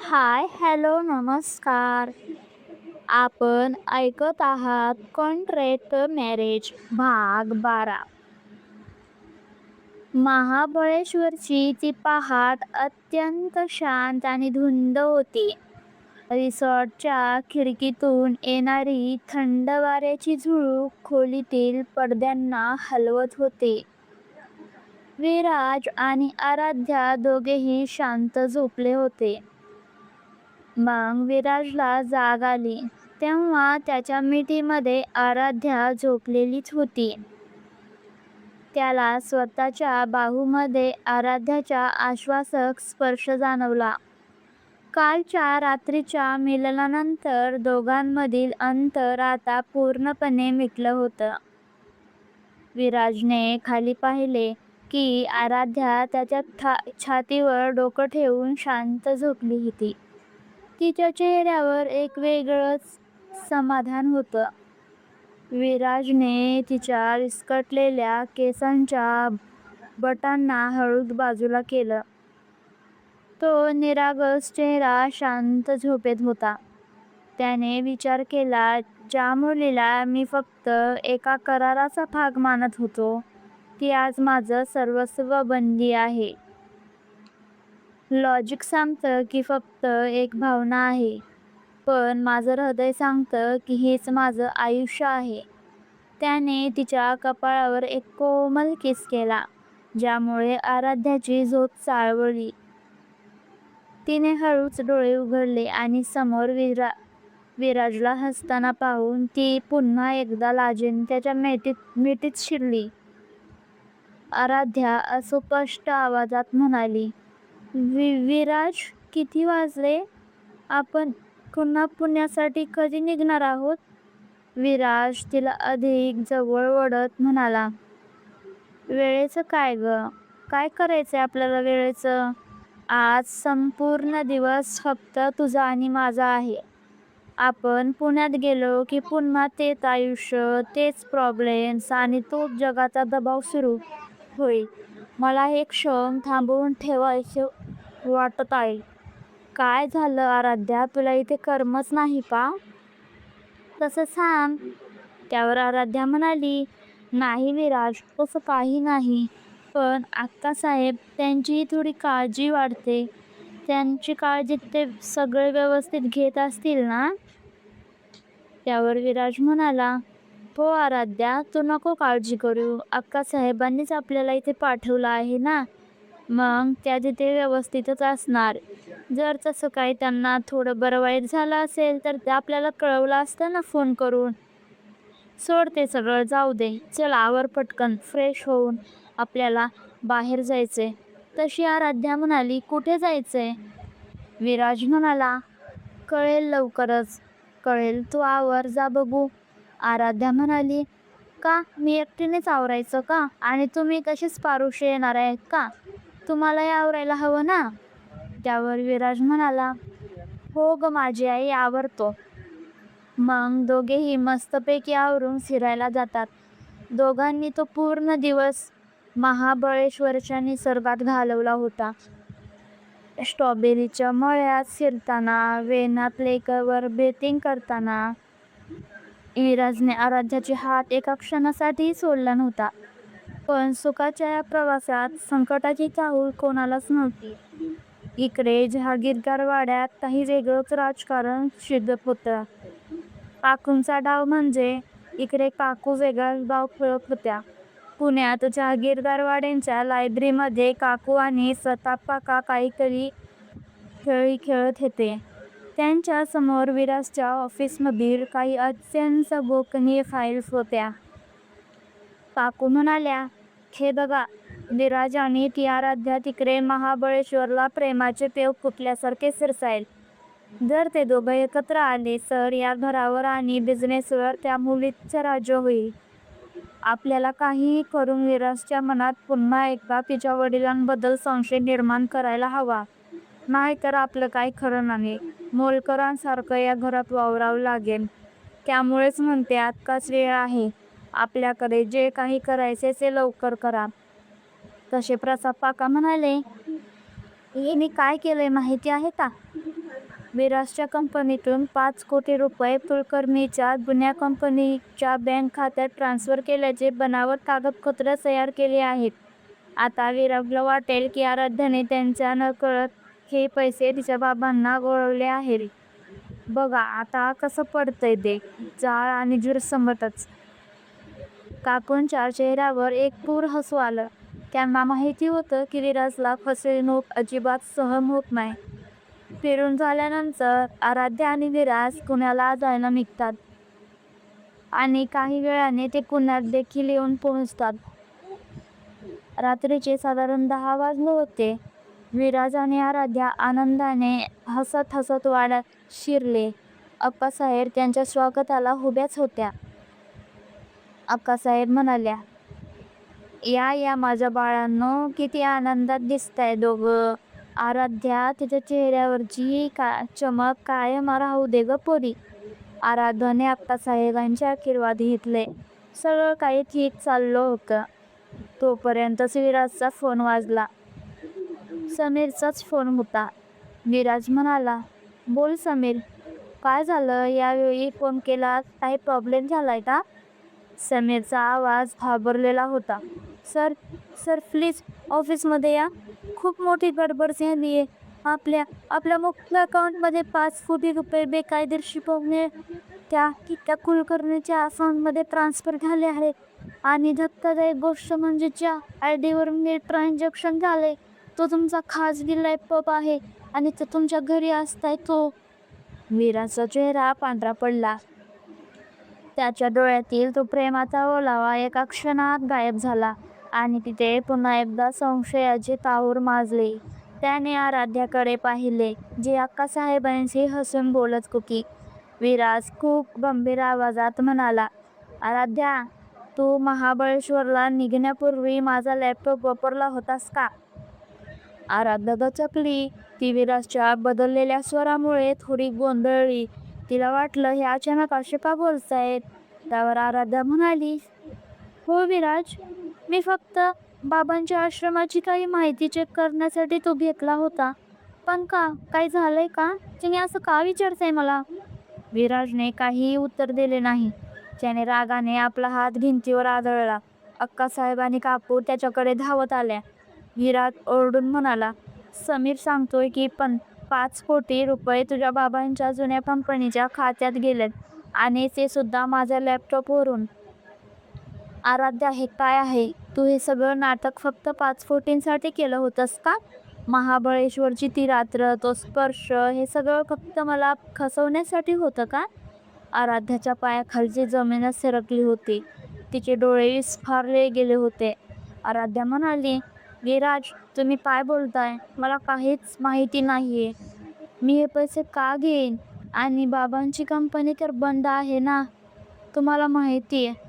हाय, hello, नमस्कार. आपण ऐकत आहात कॉन्ट्रॅक्ट मॅरेज भाग 12. महाबळेश्वरची ती पहाट अत्यंत शांत आणि धुंद होती. रिसॉर्टच्या खिडकीतून येणारी थंड वाऱ्याची झुळूक खोलीतील पडद्यांना हलवत होते. विराज आणि आराध्या दोघेही शांत झोपले होते. मग विराजला जाग आली तेव्हा त्याच्या मिठीमध्ये आराध्या झोपलेलीच होती. त्याला स्वतःच्या बाहूमध्ये आराध्याचा आश्वासक स्पर्श जाणवला. कालच्या रात्रीच्या मिलनानंतर दोघांमधील अंतर आता पूर्णपणे मिटलं होतं. विराजने खाली पाहिले की आराध्या त्याच्या छातीवर डोकं ठेवून शांत झोपली होती. तिच्या चेहऱ्यावर एक वेगळंच समाधान होतं. विराजने तिच्या विस्कटलेल्या केसांच्या बटांना हळूच बाजूला केलं. तो निरागस चेहरा शांत झोपेत होता. त्याने विचार केला, ज्या मुलीला मी फक्त एका कराराचा भाग मानत होतो, ती आज माझं सर्वस्व बनली आहे. लॉजिक सांगतं की फक्त एक भावना आहे, पण माझं हृदय सांगतं की हेच माझं आयुष्य आहे. त्याने तिच्या कपाळावर एक कोमल किस केला, ज्यामुळे आराध्याची झोप चाळवली. तिने हळूच डोळे उघडले आणि समोर विराजला हसताना पाहून ती पुन्हा एकदा लाजेने त्याच्या मिठीत शिरली. आराध्या अस्पष्ट आवाजात म्हणाली, विराज, किती वाजले? आपण पुन्हा पुण्यासाठी कधी निघणार आहोत? विराज तिला अधिक जवळ ओढत म्हणाला, वेळेचं काय ग? काय करायचंय आपल्याला वेळेचं? आज संपूर्ण दिवस फक्त तुझा आणि माझा आहे. आपण पुण्यात गेलो की पुन्हा तेच आयुष्य, तेच प्रॉब्लेम्स आणि तोच जगाचा दबाव सुरू होईल. मला हे क्षण थांबवून ठेवायचे वाटत आहे. काय झालं आराध्या, तुला इथे करमत नाही का? तसं सांग. त्यावर आराध्या म्हणाली, नाही विराज, तसं काही नाही. पण अक्कासाहेब, त्यांची थोडी काळजी वाटते. त्यांची काळजी ते सगळे व्यवस्थित घेत असतील ना? त्यावर विराज म्हणाला, हो आराध्या, तू नको काळजी करू. अक्कासाहेबांनीच आपल्याला इथे पाठवलं आहे ना, मग त्या तिथे व्यवस्थितच असणार. जर तसं काही त्यांना थोडं बरं वाईट झालं असेल तर ते आपल्याला कळवलं असतं ना फोन करून. सोड ते सगळं, जाऊ दे. चल आवर पटकन, फ्रेश होऊन आपल्याला बाहेर जायचंय. तशी आराध्या म्हणाली, कुठे जायचंय? विराज म्हणाला, कळेल लवकरच. कळेल, तू आवर, जा बघू. आराध्या म्हणाली, का मी एकटीनेच आवरायचं का? आणि तुम्ही कशीच पारुशी येणार आहेत का? तुम्हालाही आवरायला हवं ना? त्यावर विराज म्हणाला, हो ग माझी आई, आवरतो. मग दोघेही मस्तपैकी आवरून फिरायला जातात. दोघांनी तो पूर्ण दिवस महाबळेश्वरच्या निसर्गात घालवला होता. स्ट्रॉबेरीच्या मळ्यात फिरताना, वेनात लेकवर बेटिंग करताना. विराजने आराध्याचे हात एका क्षणासाठीही सोडला नव्हता. पण सुखाच्या या प्रवासात संकटाची चाहूल कोणालाच नव्हती. इकडे जहागीरदार वाड्यात काही वेगळंच राजकारण शिजत होतं. काकूंचा डाव म्हणजे इकडे काकू वेगळाच डाव खेळत होत्या. पुण्यात जहागीरदार वाड्यांच्या लायब्ररीमध्ये काकू आणि प्रतापकाका काहीतरी खेळ खेळत होते. त्यांच्या समोर विराजच्या ऑफिसमधील काही अत्यंत गोपनीय फाईल्स होत्या. काकू म्हणाल्या, हे बघा, विराज आणि ती आराध्या तिकडे महाबळेश्वरला प्रेमाचे पेव फुटल्यासारखे फिरसायल. जर ते दोघं एकत्र आले तर या घरावर आणि बिझनेसवर त्या मुलीचं राज्य होईल. आपल्याला काहीही करून विराजच्या मनात पुन्हा एकदा तिच्या वडिलांबद्दल संशय निर्माण करायला हवा. नाहीतर आपलं काही खरं नाही. मोलकरांसारखं या घरात वावरावं लागेल. त्यामुळेच म्हणते, आत्ताच वेळ आहे. आपल्याकडे जे काही करायचे ते लवकर करा. तसे प्रताप काका म्हणाले, हिने काय केलंय माहिती आहे का? विराजच्या कंपनीतून 5 कोटी रुपये कुलकर्णीच्या जुन्या कंपनीच्या बँक खात्यात ट्रान्सफर केल्याचे बनावट कागदपत्र तयार केले आहेत. आता विराजला वाटेल की आराध्याने त्यांच्या नकळत हे पैसे तिच्या बाबांना वळवले आहेत. बघा आता कसं पडतंय ते. जाळ आणि जूर समतच. काकूंच्या चेहऱ्यावर एक क्रूर हसू आलं. त्यांना माहिती होतं की विराजला फसवणूक अजिबात सहन होत नाही. फिरून झाल्यानंतर आराध्या आणि विराज पुण्याला जायला निघतात आणि काही वेळाने ते पुण्यात देखील येऊन पोहोचतात. रात्रीचे साधारण 10 वाजले होते. विराज आणि आराध्या आनंदाने हसत हसत वाड्यात शिरले. अक्कासाहेब त्यांच्या स्वागताला उभ्याच होत्या. अक्कासाहेब म्हणाल्या, या या माझ्या बाळांनो, किती आनंदात दिसताय दोघं. आराध्या, तिच्या चेहऱ्यावरची चमक कायम राहू दे ग पोरी. आराध्याने अक्कासाहेबांचे आशीर्वाद घेतले. सगळं काही ठीक चाललं होतं. तोपर्यंतच विराजचा फोन वाजला. समीरचाच फोन होता. विराज म्हणाला, बोल समीर, काय झालं? यावेळी फोन केला, काही प्रॉब्लेम झालाय का? समीरचा आवाज घाबरलेला होता. सर सर प्लीज ऑफिसमध्ये या. खूप मोठी गडबड झाली आहे. आपल्या मुख्य अकाउंटमध्ये 5 कोटी रुपये बेकायदेशीरपणे त्या कुलकर्णीच्या अकाउंटमध्ये ट्रान्सफर झाले आहेत. आणि धक्कादायक गोष्ट म्हणजे ज्या आय डीवर मी ट्रान्झॅक्शन झाले तो तुमचा खाजगी लॅपटॉप आहे आणि तो तुमच्या घरी असताय तो. विराजचा चेहरा पांढरा पडला. त्याच्या डोळ्यातील तो प्रेमाचा ओलावा एका क्षणात गायब झाला आणि तिथे पुन्हा एकदा संशयाचे ताहूर माजले. त्याने आराध्याकडे पाहिले, जी अक्कासाहेबांशी हसून बोलत होती. विराज खूप गंभीर आवाजात म्हणाला, आराध्या, तू महाबळेश्वरला निघण्यापूर्वी माझा लॅपटॉप वापरला होतास का? आराध्या दचकली. ती विराजच्या बदललेल्या स्वरामुळे थोडी गोंधळली. तिला वाटलं हे अचानक असे का बोलतायत. त्यावर आराध्या म्हणाली, हो विराज, मी फक्त बाबांच्या आश्रमाची काही माहिती चेक करण्यासाठी तो घेतला होता. पण का, काही झालंय का? तुम्ही असं का विचारताय मला? विराजने काहीही उत्तर दिले नाही. त्याने रागाने आपला हात भिंतीवर आदळला. अक्कासाहेब आणि काकू त्याच्याकडे धावत आल्या. विराज ओरडून म्हणाला, समीर सांगतोय की 5 कोटी रुपये तुझ्या बाबांच्या जुन्या कंपनीच्या खात्यात गेलेत आणि ते सुद्धा माझ्या लॅपटॉपवरून. आराध्या, हे काय आहे? तू हे सगळं नाटक फक्त 5 कोटींसाठी केलं होतंस का? महाबळेश्वरची ती रात्र, तो स्पर्श, हे सगळं फक्त मला फसवण्यासाठी होतं का? आराध्याच्या पायाखालची जमीनच सरकली होती. तिचे डोळे विस्फारले गेले होते. आराध्या म्हणाली, विराज, तुम्ही काय बोलताय? मला काहीच माहिती नाहीये. मी हे पैसे का घेईन? आणि बाबांची कंपनी तर बंद आहे ना, तुम्हाला माहिती आहे.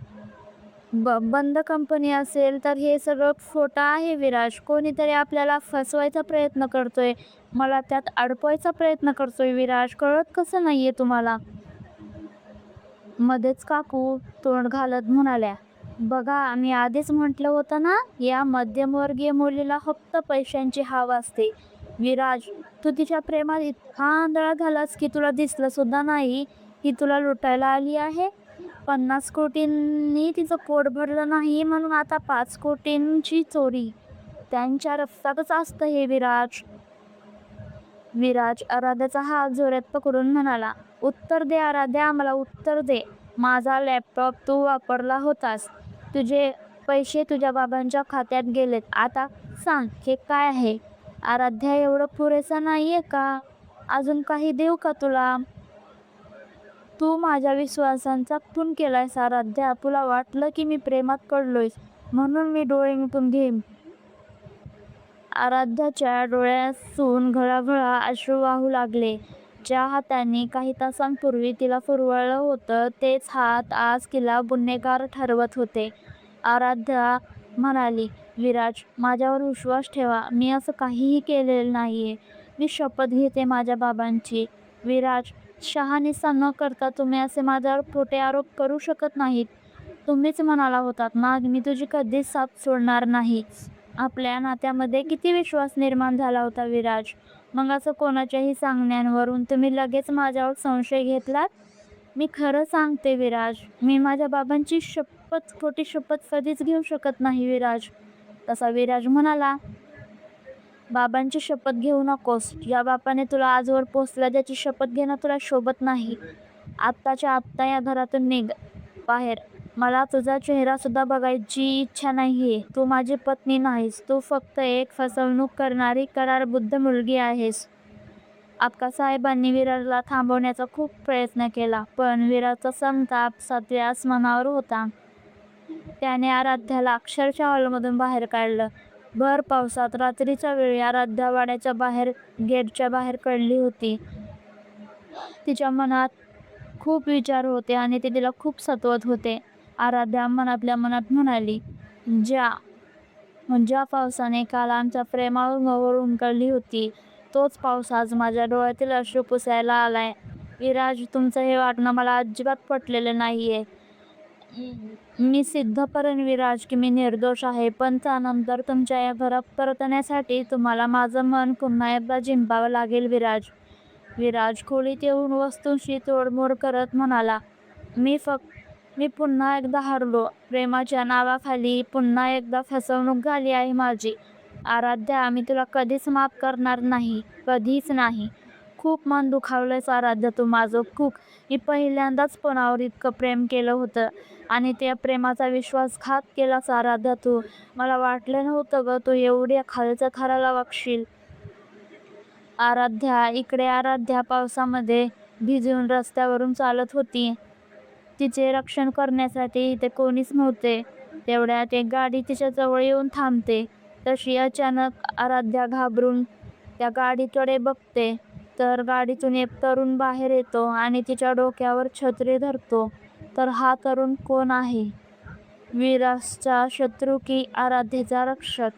बंद कंपनी असेल तर हे सगळं खोटं आहे विराज. कोणीतरी आपल्याला फसवायचा प्रयत्न करतोय. मला त्यात अडकवायचा प्रयत्न करतोय विराज. कळत कसं नाहीये तुम्हाला? मध्येच काकू तोंड घालत म्हणाल्या, बघा, मी आधीच म्हटलं होतं ना, या मध्यमवर्गीय मुलीला फक्त पैशांची हाव असते. विराज, तू तिच्या प्रेमात इतका आंधळा झालास की तुला दिसलं सुद्धा नाही ही तुला लुटायला आली आहे. 50 कोटींनी तिचं पोट भरलं नाही म्हणून आता 5 कोटींची चोरी. त्यांच्या रक्तातच असतं हे विराज. विराज आराध्याचा हात जोरात पकडून म्हणाला, उत्तर दे आराध्या, मला उत्तर दे. माझा लॅपटॉप तू वापरला होतास. तुझे पैसे तुझ्या बाबांच्या खात्यात गेलेत. आता सांग, हे काय आहे? आराध्या, एवढं पुरेसं नाहीये का? अजून काही देऊ का तुला? तू माझ्या विश्वासाचा खून केलायस आराध्या. तुला वाटलं की मी प्रेमात पडलोय म्हणून मी डोळे मिटून घेईन. आराध्याच्या डोळ्यातून घळाघळा अश्रू वाहू लागले. ज्या हाताने काही तासांपूर्वी तिला फुरवळलं होतं तेच हात आज तिला गुन्हेगार ठरवत होते. आराध्या म्हणाली, विराज, माझ्यावर विश्वास ठेवा. मी असं काहीही केलेलं नाहीये. मी शपथ घेते माझ्या बाबांची. विराज, शहानिशा न करता तुम्ही असे माझ्यावर खोटे आरोप करू शकत नाहीत. तुम्हीच म्हणाला होतात ना, मी तुझी कधीच साथ सोडणार नाही. आपल्या नात्यामध्ये किती विश्वास निर्माण झाला होता विराज. मग असं कोणाच्याही सांगण्यावरून तुम्ही लगेच माझ्यावर संशय घेतलात? मी खरं सांगते विराज, मी माझ्या बाबांची शपथ, खोटी शपथ कधीच घेऊ शकत नाही विराज. तसा विराज म्हणाला, बाबांची शपथ घेऊ नकोस. या बापाने तुला आजवर पोचला ज्याची शपथ घेणं तुला शोभत नाही. आत्ताच्या आत्ता या घरातून निघ बाहेर. मला तुझा चेहरा सुद्धा बघायची इच्छा नाहीये. तू माझी पत्नी नाहीस. तू फक्त एक फसवणूक करणारी करारबुद्ध मुलगी आहेस. अक्कासाहेबांनी विराजला थांबवण्याचा खूप प्रयत्न केला, पण विराजचा संताप 7व्या आसमानावर होता. त्याने आराध्याला अक्षरशः हॉलमधून बाहेर काढलं. भर पावसात रात्रीच्या वेळी आराध्या वाड्याच्या बाहेर गेटच्या बाहेर पडली होती. तिच्या मनात खूप विचार होते आणि ते तिला खूप सतवत होते. आराध्या मनातल्या मनात म्हणाली, ज्या पावसाने काल आमच्या प्रेमावर मोहोर उमटवली होती, तोच पाऊस आज माझ्या डोळ्यातील अश्रू पुसायला आलाय. विराज, तुमचं हे वागणं मला अजिबात पटलेलं नाहीये. मी सिद्ध करेन विराज की मी निर्दोष आहे, पण त्यानंतर तुमच्या या घरात परतण्यासाठी तुम्हाला माझं मन पुन्हा एकदा जिंकावं लागेल विराज. विराज खोलीत येऊन वस्तूंशी तोडमोड करत म्हणाला, मी पुन्हा एकदा हरलो. प्रेमाच्या नावाखाली पुन्हा एकदा फसवणूक झाली आहे माझी. आराध्या, मी तुला कधीच माफ करणार नाही, कधीच नाही. खूप मन दुखावलंयस आराध्या तू माझं, खूप. मी पहिल्यांदाच कोणावर इतकं प्रेम केलं होतं आणि त्या प्रेमाचा विश्वासघात केलास आराध्या तू. मला वाटलं नव्हतं ग तू एवढ्या खालच्या थराला वागशील. आराध्या इकडे आराध्या पावसामध्ये भिजून रस्त्यावरून चालत होती. तिचे रक्षण करण्यासाठी इथे कोणीच नव्हते. तेवढ्यात एक गाडी तिच्या जवळ येऊन थांबते. तशी अचानक आराध्या घाबरून त्या गाडीकडे बघते, तर गाडीतून एक तरुण बाहेर येतो आणि तिच्या डोक्यावर छत्री धरतो. तर हा तरुण कोण आहे? विराजचा शत्रू की आराध्येचा रक्षक?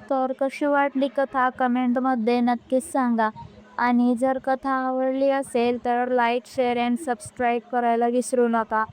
तर कशी वाटली कथा कमेंटमध्ये नक्कीच सांगा. आणि जर कथा आवडली असेल तर लाईक, शेअर अँड सबस्क्राईब करायला विसरू नका.